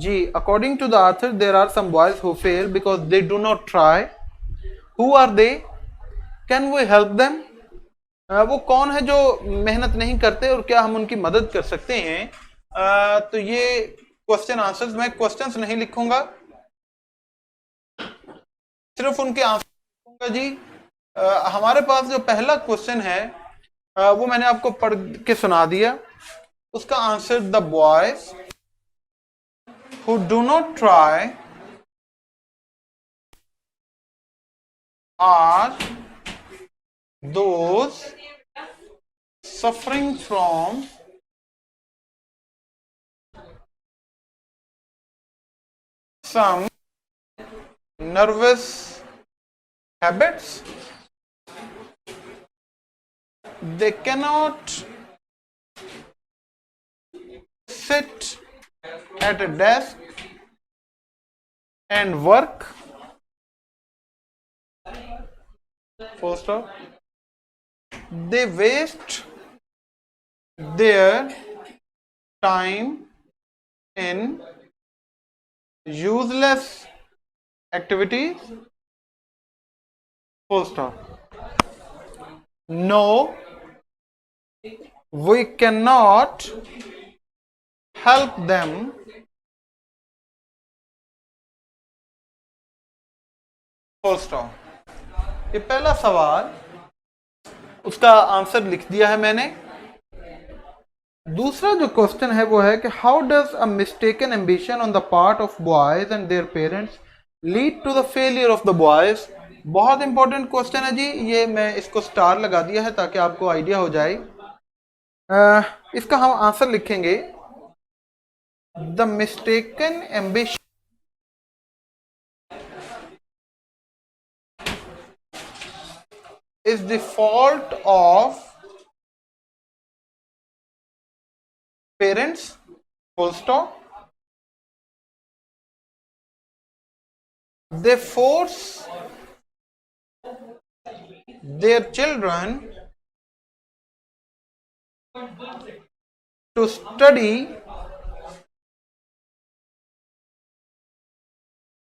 Ji, according to the author there are some boys who fail because they do not try. Who are they? Can we help them? वो कौन है जो मेहनत नहीं करते और क्या हम उनकी मदद कर सकते हैं? तो ये क्वेश्चन आंसर्स, मैं क्वेश्चंस नहीं लिखूंगा, सिर्फ उनके आंसर लिखूंगा जी। हमारे पास जो पहला क्वेश्चन है वो मैंने आपको पढ़ के सुना दिया। उसका answer, the boys who do not try are those suffering from some nervous habits. They cannot sit at a desk and work. Full stop. They waste their time in useless activities. Full stop. No, we cannot help them. Full stop. ये पहला सवाल, उसका answer लिख दिया है मैंने। दूसरा जो क्वेश्चन है वो है कि how does a mistaken ambition on the part of boys and their parents lead to the failure of the boys. बहुत इंपॉर्टेंट क्वेश्चन है जी, ये मैं इसको स्टार लगा दिया है ताकि आपको आइडिया हो जाए। इसका हम आंसर लिखेंगे, the mistaken ambition is the fault of parents, full stop. They force their children to study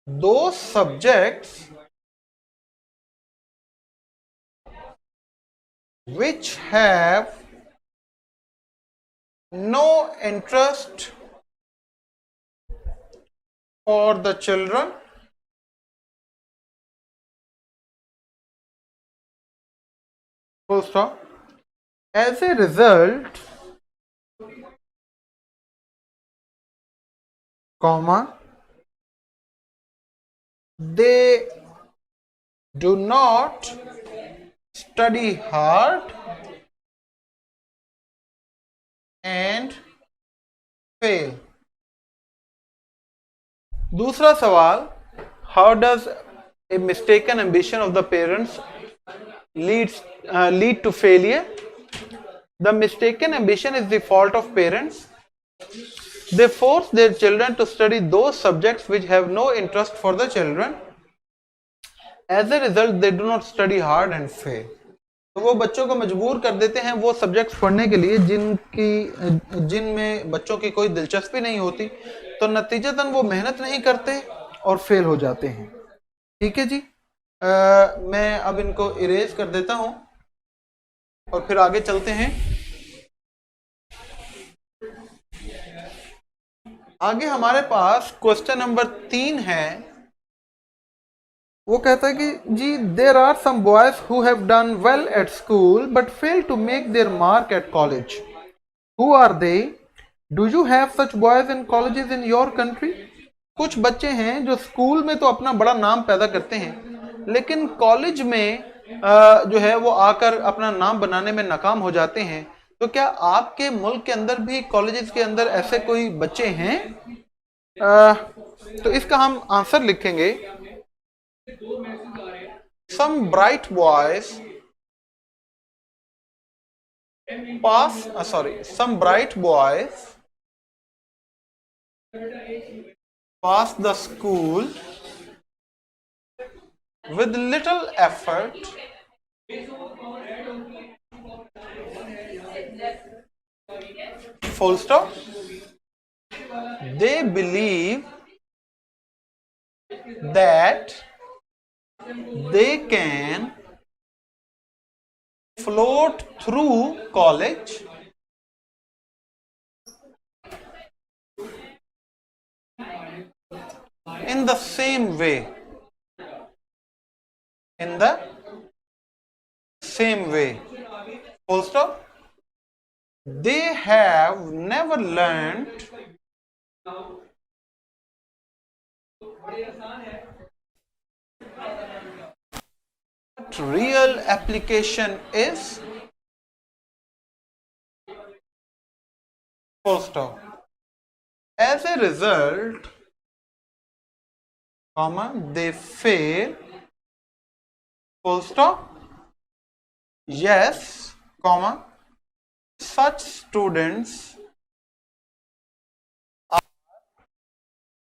those subjects which have no interest for the children. Full stop. As a result, comma, they do not study hard and fail. दूसरा सवाल, how does a mistaken ambition of the parents lead to failure? The mistaken ambition is the fault of parents. They force their children to study those subjects which have no interest for the children. As a result, they do not study hard and fail. तो वो बच्चों को मजबूर कर देते हैं वो subjects पढ़ने के लिए जिनमें बच्चों की कोई दिलचस्पी नहीं होती, तो नतीजतन वो मेहनत नहीं करते और फेल हो जाते हैं। ठीक है जी, मैं अब इनको इरेज कर देता हूं और फिर आगे चलते हैं। आगे हमारे पास क्वेश्चन नंबर 3 है। वो कहता है कि जी, there are some boys who have done well at school but fail to make their mark at college. Who are they? Do you have such boys in colleges in your country? कुछ बच्चे हैं जो school में तो अपना बड़ा नाम पैदा करते हैं लेकिन कॉलेज में जो है वो आकर अपना नाम बनाने में नाकाम हो जाते हैं। तो क्या आपके मुल्क के अंदर भी कॉलेजेस के अंदर ऐसे कोई बच्चे हैं? तो इसका हम आंसर लिखेंगे, some bright boys some bright boys pass the school with little effort full stop. they believe that they can float through college in the same way. In the same way. Full stop. They have never learned what real application is. Full stop. As a result, they fail. Full stop. Yes, such students are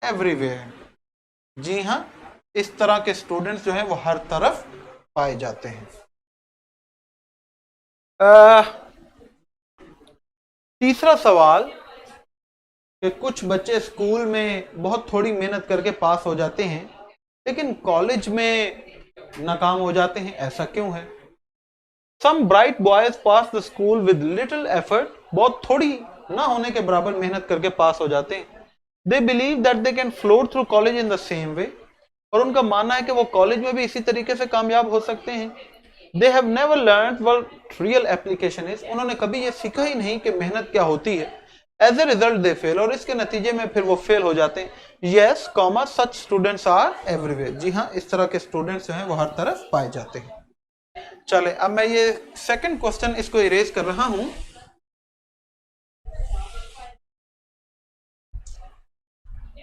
everywhere. जी हाँ, इस तरह के students जो हैं वो हर तरफ पाए जाते हैं. तीसरा सवाल कि कुछ बच्चे स्कूल में बहुत थोड़ी मेहनत करके पास हो जाते हैं लेकिन कॉलेज में नाकाम हो जाते हैं, ऐसा क्यों है? Some bright boys pass the school with little effort. बहुत थोड़ी ना होने के बराबर मेहनत करके पास हो जाते हैं. They believe that they can float through college in the same way. और उनका मानना है कि वो कॉलेज में भी इसी तरीके से कामयाब हो सकते हैं. They have never learned what real application is. उन्होंने कभी ये सीखा ही नहीं कि मेहनत क्या होती है. As a result they fail. और इसके नतीजे में फिर वो फेल हो जाते हैं. Yes, such students are everywhere. जी हाँ, इस तरह के स्टूडेंट्स जो हैं वो हर तरफ पाए जाते हैं. चले, अब मैं ये सेकंड क्वेश्चन इसको इरेज कर रहा हूं.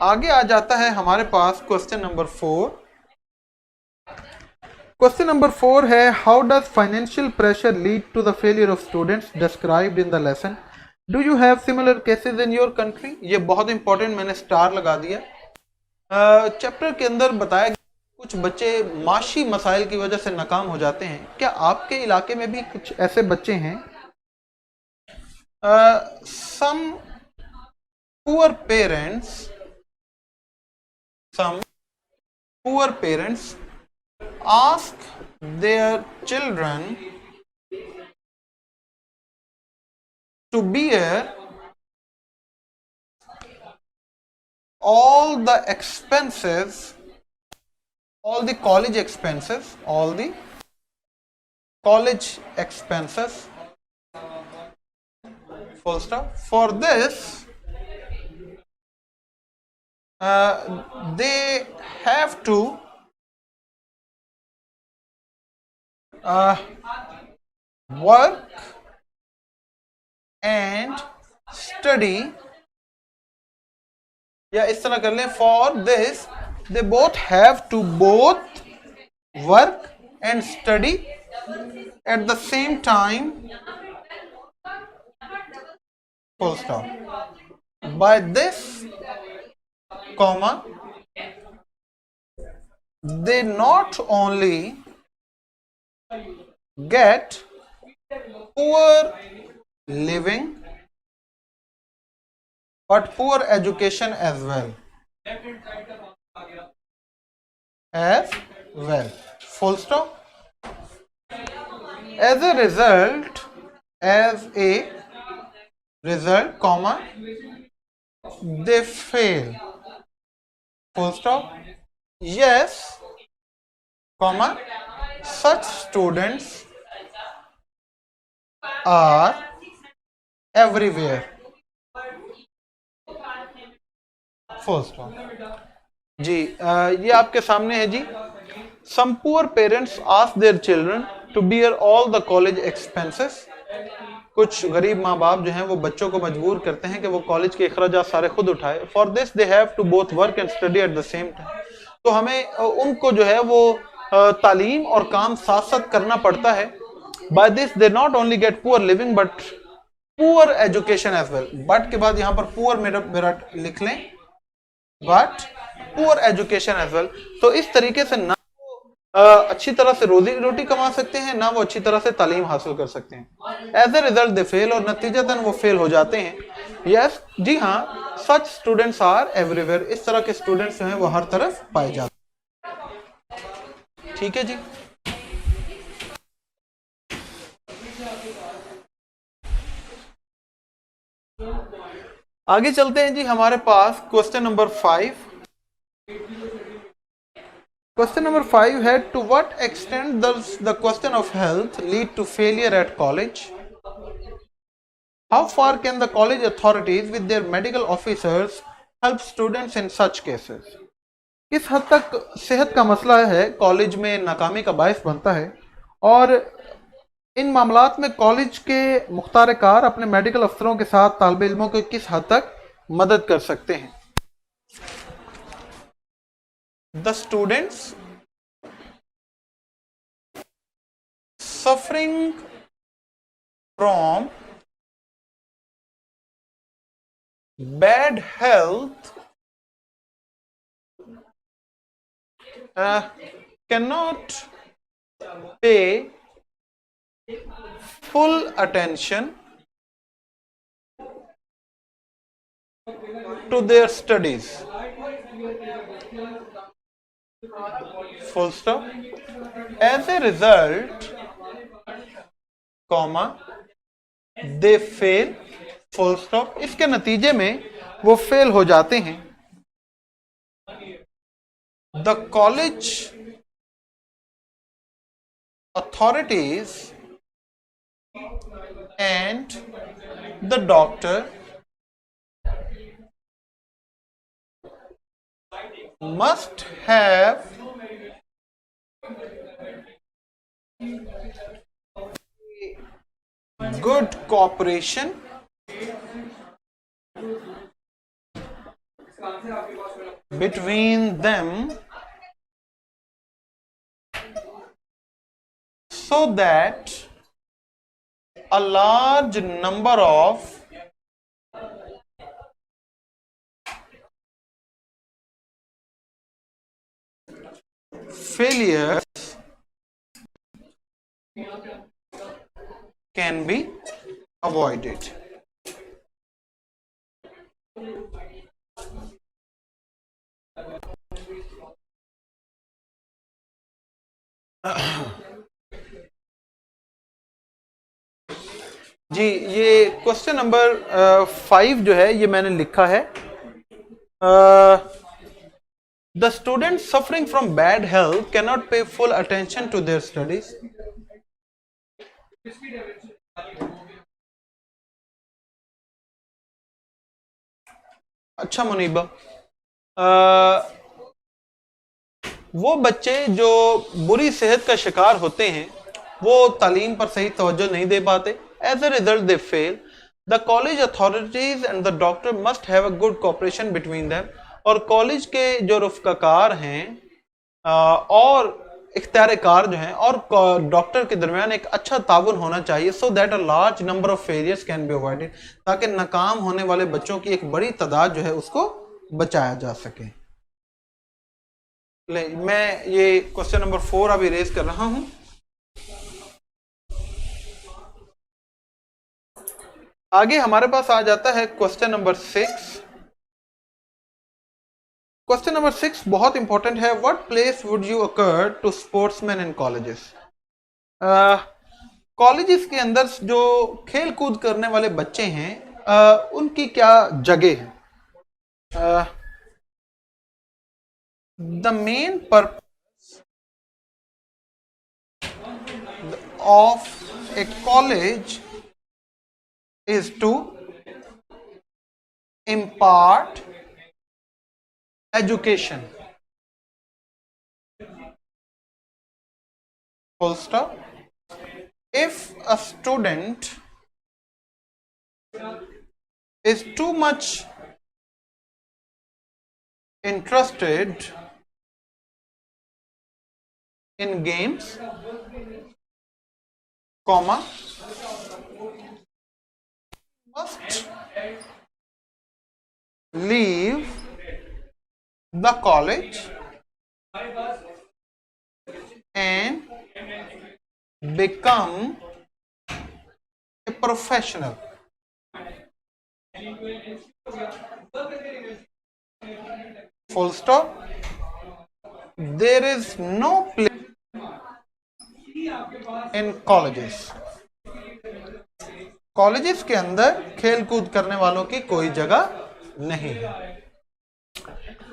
आगे आ जाता है हमारे पास क्वेश्चन नंबर 4. क्वेश्चन नंबर 4 है, how does financial pressure lead to the failure of students described in the lesson. Do you have similar cases in your country. ये बहुत इंपॉर्टेंट, मैंने स्टार लगा दिया. चैप्टर के अंदर बताया कुछ बच्चे माशी मसाइल की वजह से नाकाम हो जाते हैं. क्या आपके इलाके में भी कुछ ऐसे बच्चे हैं? some poor parents ask their children to bear all the expenses, all the college expenses, full stop. For this, they have to work and study, या इस तरह कर लें, for this they both have to both work and study at the same time, full stop. By this, they not only get poor living but poor education as well. Full stop. As a result, they fail. Full stop. Yes, such students are everywhere. Full stop. जी, ये आपके सामने है जी. Some poor parents ask their children to bear all the college expenses. कुछ गरीब माँ बाप जो हैं वो बच्चों को मजबूर करते हैं कि वो कॉलेज के अखराजात सारे खुद उठाए. For this they have to both work and study at the same time. तो हमें उनको जो है वो तालीम और काम साथ साथ करना पड़ता है. By this they not only get poor living but poor education as well. But के बाद यहाँ पर poor मेरा लिख लें, but poor education as well. तो इस तरीके से ना अच्छी तरह से रोटी कमा सकते हैं, ना वो अच्छी तरह से तालीम हासिल कर सकते हैं. As a result they fail, और नतीजतन वो फेल हो जाते हैं. यस जी हाँ, सच स्टूडेंट्स आर एवरीवेयर, इस तरह के स्टूडेंट्स जो हैं वो हर तरफ पाए जाते हैं। ठीक है जी। आगे चलते हैं जी, हमारे पास question number 5। Question number 5 had, to what extent does the question of health lead to failure at college? How far can the college authorities with their medical officers help students in such cases? किस हद तक सेहत का मसला है college में नाकामी का बायस बनता है, और इन मामलात में कॉलेज के मुख्तार कार अपने मेडिकल अफसरों के साथ तालिब इल्मों को किस हद तक मदद कर सकते हैं? The students suffering from bad health cannot pay full attention to their studies. Full stop. As a result, comma, they fail. Full stop. इसके नतीजे में वो फेल हो जाते हैं. The college authorities and the doctor must have good cooperation between them so that a large number of failures can be avoided. जी, ये question number 5 जो है ये मैंने लिखा है, the student suffering from bad health can not pay full attention to their studies. अच्छा मुनीबा, वो बच्चे जो बुरी सेहत का शिकार होते हैं वो तालीम पर सही तवज्जो नहीं दे पाते. As a result they fail. The college authorities and the doctor must have a good cooperation between them. और कॉलेज के जो रुफ़क़ाकार हैं और इख्तियार कार जो हैं और डॉक्टर के दरमियान एक अच्छा ताउन होना चाहिए, so that a large number of failures can be avoided, ताकि नाकाम होने वाले बच्चों की एक बड़ी तादाद जो है उसको बचाया जा सके. मैं ये क्वेश्चन नंबर 4 अभी रेज कर रहा हूं. आगे हमारे पास आ जाता है क्वेश्चन नंबर 6. क्वेश्चन नंबर 6 बहुत इंपॉर्टेंट है. What place would you accord to sportsman in colleges? Colleges के अंदर जो खेल कूद करने वाले बच्चे हैं उनकी क्या जगह है? The main purpose of A college is to impart education. Full stop. If a student is too much interested in games, comma, must leave the college and become a professional. full stop. There is no place in colleges. Colleges के अंदर खेल कूद करने वालों की कोई जगह नहीं है.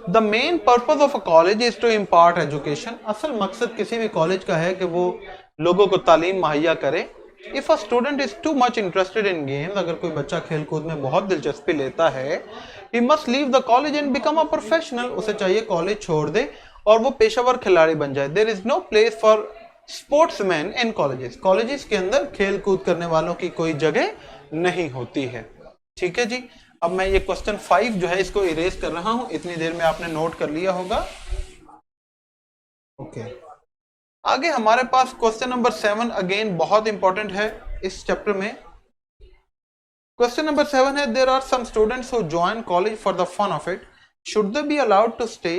The main purpose of a college is to impart education. असल मकसद किसी भी कॉलेज का है कि वो लोगों को तालीम मुहैया करे. If a student is too much interested in games, अगर कोई बच्चा खेल कूद में बहुत दिलचस्पी लेता है, he must leave the college and become a professional. उसे चाहिए कॉलेज छोड़ दे और वो पेशेवर खिलाड़ी बन जाए. There is no place for sportsman in colleges. Colleges के अंदर खेल कूद करने वालों की कोई जगह नहीं होती है. ठीक है जी. अब मैं ये क्वेश्चन 5 जो है इसको इरेज कर रहा हूं. इतनी देर में आपने नोट कर लिया होगा. ओके. आगे हमारे पास क्वेश्चन नंबर 7 अगेन बहुत इंपॉर्टेंट है इस चैप्टर में. क्वेश्चन नंबर 7 है, there are some students who join college for the fun of it, should they be allowed to stay.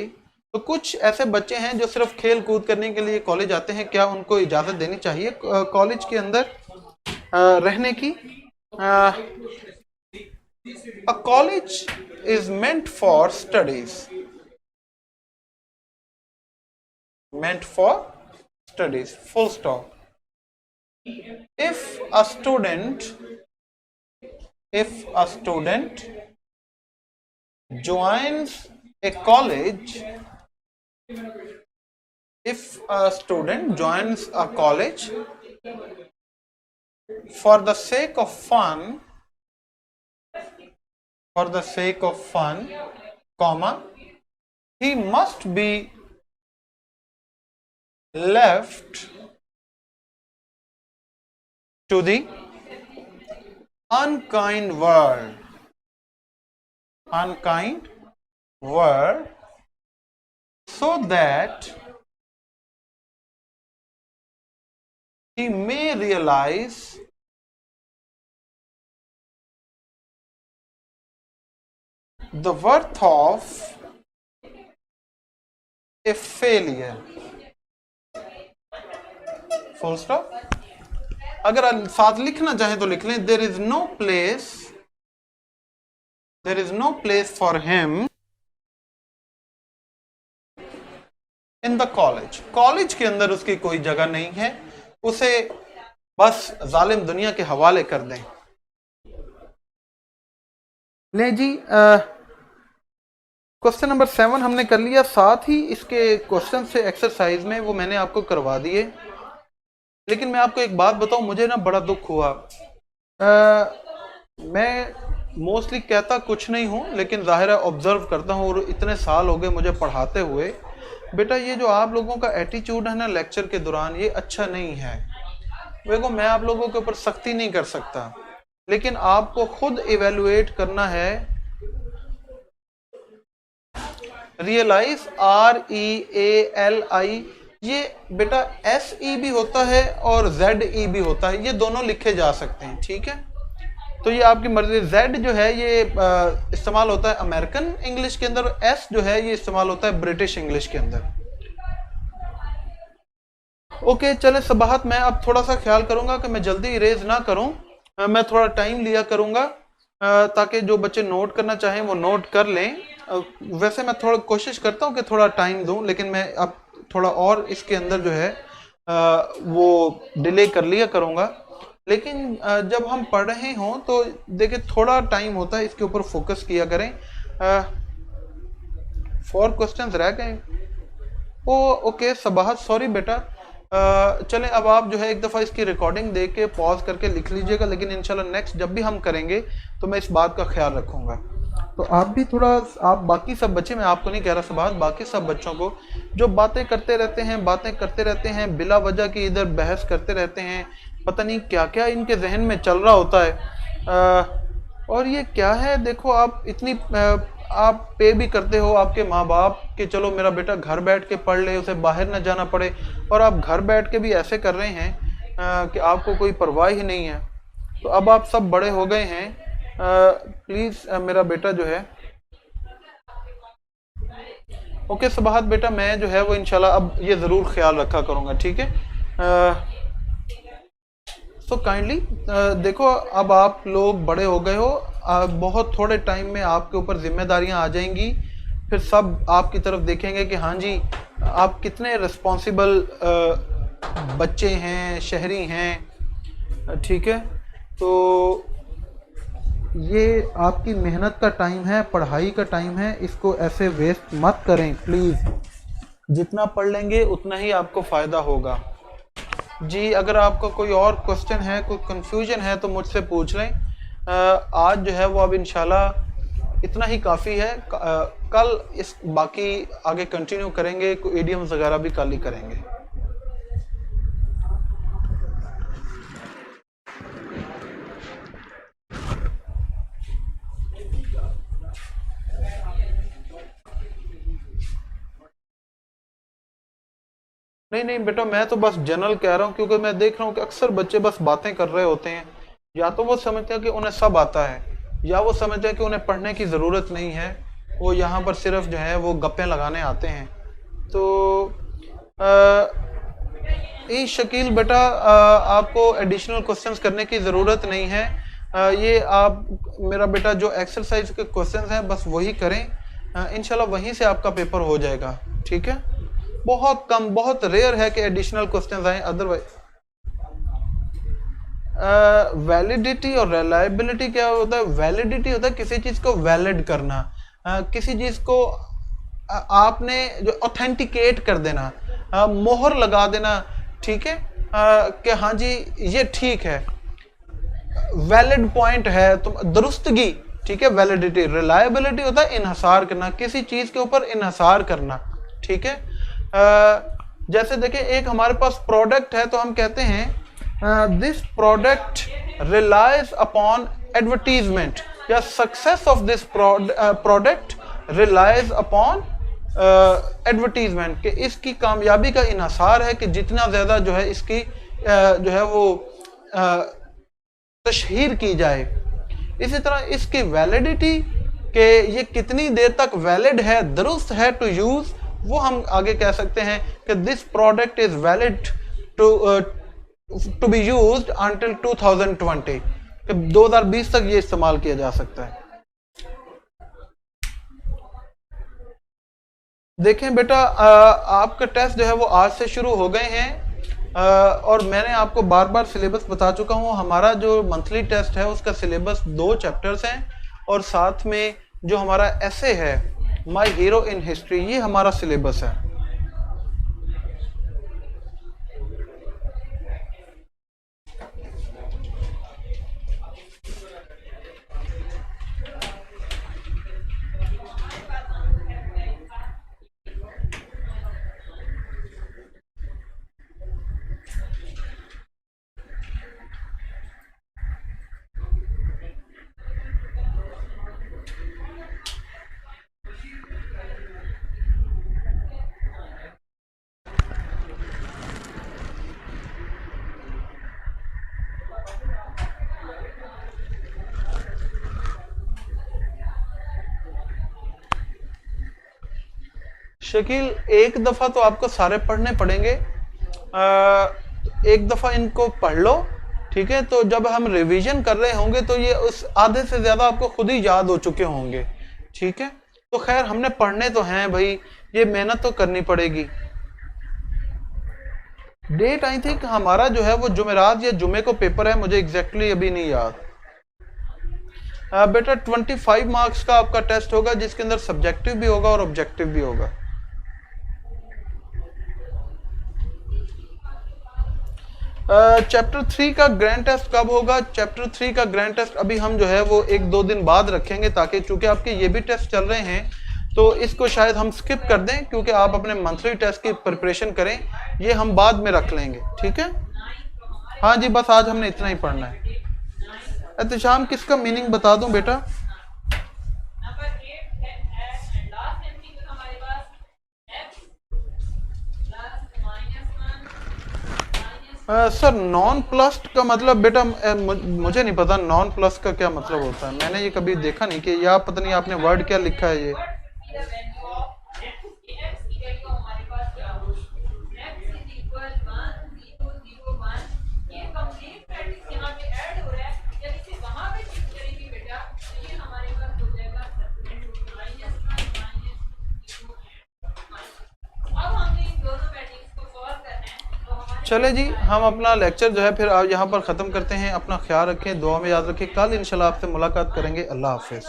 तो कुछ ऐसे बच्चे हैं जो सिर्फ खेल कूद करने के लिए कॉलेज आते हैं, क्या उनको इजाजत देनी चाहिए कॉलेज के अंदर रहने की? A college is meant for studies. Meant for studies. Full stop. If a student joins a college, if a student joins a college for the sake of fun, comma, he must be left to the unkind world, so that he may realize the worth of a failure. Full stop. अगर साथ लिखना चाहे तो लिख लें, there is no place for him in the college. College के अंदर उसकी कोई जगह नहीं है, उसे बस जालिम दुनिया के हवाले कर दें. ले जी, क्वेश्चन नंबर 7 हमने कर लिया. साथ ही इसके क्वेश्चन से एक्सरसाइज में वो मैंने आपको करवा दिए. लेकिन मैं आपको एक बात बताऊं, मुझे ना बड़ा दुख हुआ. मैं मोस्टली कहता कुछ नहीं हूं, लेकिन ज़ाहिर है ऑब्जर्व करता हूं, और इतने साल हो गए मुझे पढ़ाते हुए. बेटा ये जो आप लोगों का एटीट्यूड है ना लेक्चर के दौरान, ये अच्छा नहीं है. देखो मैं आप लोगों के ऊपर सख्ती नहीं कर सकता, लेकिन आपको खुद इवेलुएट करना है. रियलाइज, REALI, ये बेटा SE भी होता है और ZE भी होता है, ये दोनों लिखे जा सकते हैं. ठीक है, तो ये आपकी मर्जी. Z जो है ये इस्तेमाल होता है अमेरिकन इंग्लिश के अंदर, S जो है ये इस्तेमाल होता है ब्रिटिश इंग्लिश के अंदर. ओके चले सबाहत, मैं अब थोड़ा सा ख्याल करूंगा कि मैं जल्दी इरेज ना करूं. मैं थोड़ा टाइम लिया करूंगा ताकि जो बच्चे नोट करना चाहें वो नोट कर लें. वैसे मैं थोड़ा कोशिश करता हूं कि थोड़ा टाइम दूं, लेकिन मैं अब थोड़ा और इसके अंदर जो है वो डिले कर लिया करूंगा. लेकिन जब हम पढ़ रहे हों तो देखिए थोड़ा टाइम होता है, इसके ऊपर फोकस किया करें. 4 क्वेश्चंस रह गए. ओके सबाहत, सॉरी बेटा. चलें अब आप जो है एक दफ़ा इसकी रिकॉर्डिंग दे के पॉज करके लिख लीजिएगा, लेकिन इंशाल्लाह नेक्स्ट जब भी हम करेंगे तो मैं इस बात का ख्याल रखूँगा. तो आप भी थोड़ा, आप बाकी सब बच्चे, मैं आपको नहीं कह रहा सबाहत, बाकी सब बच्चों को जो बातें करते रहते हैं बिला वजह की, इधर बहस करते रहते हैं, पता नहीं क्या क्या इनके जहन में चल रहा होता है. और ये क्या है, देखो आप इतनी आप पे भी करते हो आपके माँ बाप कि चलो मेरा बेटा घर बैठ के पढ़ ले, उसे बाहर ना जाना पड़े, और आप घर बैठ के भी ऐसे कर रहे हैं कि आपको कोई परवाह ही नहीं है. तो अब आप सब बड़े हो गए हैं, प्लीज़ मेरा बेटा जो है, ओके सबाहत बेटा, मैं जो है वो इंशाल्लाह अब ये ज़रूर ख्याल रखा करूँगा. ठीक है, सो काइंडली देखो अब आप लोग बड़े हो गए हो, बहुत थोड़े टाइम में आपके ऊपर जिम्मेदारियां आ जाएंगी, फिर सब आपकी तरफ देखेंगे कि हाँ जी आप कितने रिस्पॉन्सिबल बच्चे हैं, शहरी हैं, ठीक है। तो ये आपकी मेहनत का टाइम है, पढ़ाई का टाइम है, इसको ऐसे वेस्ट मत करें प्लीज़। जितना पढ़ लेंगे उतना ही आपको फ़ायदा होगा। जी अगर आपका कोई और क्वेश्चन है, कोई कंफ्यूजन है तो मुझसे पूछ लें। आज जो है वो अब इंशाल्लाह इतना ही काफ़ी है। कल इस बाकी आगे कंटिन्यू करेंगे, कोई इडियम्स वगैरह भी कल ही करेंगे। नहीं नहीं बेटा, मैं तो बस जनरल कह रहा हूँ, क्योंकि मैं देख रहा हूँ कि अक्सर बच्चे बस बातें कर रहे होते हैं। या तो वो समझते हैं कि उन्हें सब आता है, या वो समझते हैं कि उन्हें पढ़ने की ज़रूरत नहीं है, वो यहाँ पर सिर्फ जो है वो गप्पे लगाने आते हैं। तो शकील बेटा, आपको एडिशनल क्वेश्चंस करने की ज़रूरत नहीं है। ये आप मेरा बेटा जो एक्सरसाइज के क्वेश्चंस हैं बस वही करें, इंशाल्लाह वहीं से आपका पेपर हो जाएगा, ठीक है। बहुत कम, बहुत रेयर है कि एडिशनल क्वेश्चंस आए। अदरवाइज वैलिडिटी और रिलायबिलिटी क्या होता है? वैलिडिटी होता है किसी चीज को वैलिड करना, किसी चीज को आपने जो ऑथेंटिकेट कर देना, मोहर लगा देना, ठीक है, कि हाँ जी ये ठीक है, वैलिड पॉइंट है, तो दुरुस्तगी, ठीक है, वैलिडिटी। रिलायबिलिटी होता है इन्हसार करना, किसी चीज के ऊपर इन्हसार करना, ठीक है। जैसे देखिए एक हमारे पास प्रोडक्ट है तो हम कहते हैं this product relies upon advertisement, या success of this product relies upon advertisement, कि इसकी कामयाबी का इन्हसार है कि जितना ज़्यादा जो है इसकी जो है वो तशहीर की जाए। इसी तरह इसकी वैलिडिटी, कि ये कितनी देर तक वैलिड है, दुरुस्त है टू यूज़, वो हम आगे कह सकते हैं कि this product is valid to be used until 2020, कि 2020 तक ये इस्तेमाल किया जा सकता है। देखें बेटा, आपका टेस्ट जो है वो आज से शुरू हो गए हैं, और मैंने आपको बार बार सिलेबस बता चुका हूँ। हमारा जो मंथली टेस्ट है उसका सिलेबस 2 चैप्टर्स हैं, और साथ में जो हमारा ऐसे है माई हीरो इन हिस्ट्री, ये हमारा सिलेबस है। शकील एक दफा तो आपको सारे पढ़ने पड़ेंगे, एक दफा इनको पढ़ लो, ठीक है। तो जब हम रिवीजन कर रहे होंगे तो ये उस आधे से ज्यादा आपको खुद ही याद हो चुके होंगे, ठीक है। तो खैर हमने पढ़ने तो हैं भाई, ये मेहनत तो करनी पड़ेगी। डेट आई थिंक हमारा जो है वो जुमेरात या जुमे को पेपर है, मुझे एग्जैक्टली अभी नहीं याद। बेटा 25 मार्क्स का आपका टेस्ट होगा, जिसके अंदर सब्जेक्टिव भी होगा और ऑब्जेक्टिव भी होगा। चैप्टर 3 का ग्रैंड टेस्ट कब होगा? चैप्टर 3 का ग्रैंड टेस्ट अभी हम जो है वो 1-2 दिन बाद रखेंगे, ताकि चूंकि आपके ये भी टेस्ट चल रहे हैं तो इसको शायद हम स्किप कर दें, क्योंकि आप अपने मंथली टेस्ट की प्रिपरेशन करें, ये हम बाद में रख लेंगे, ठीक है। हाँ जी, बस आज हमने इतना ही पढ़ना है। एहतशाम किसका मीनिंग बता दूं बेटा? सर नॉन प्लस का मतलब बेटा मुझे नहीं पता नॉन प्लस का क्या मतलब होता है, मैंने ये कभी देखा नहीं, कि या पता नहीं आपने वर्ड क्या लिखा है ये। चले जी, हम अपना लेक्चर जो है फिर आज यहाँ पर ख़त्म करते हैं। अपना ख्याल रखें, दुआ में याद रखें। कल इंशाल्लाह आपसे मुलाकात करेंगे। अल्लाह हाफिज़।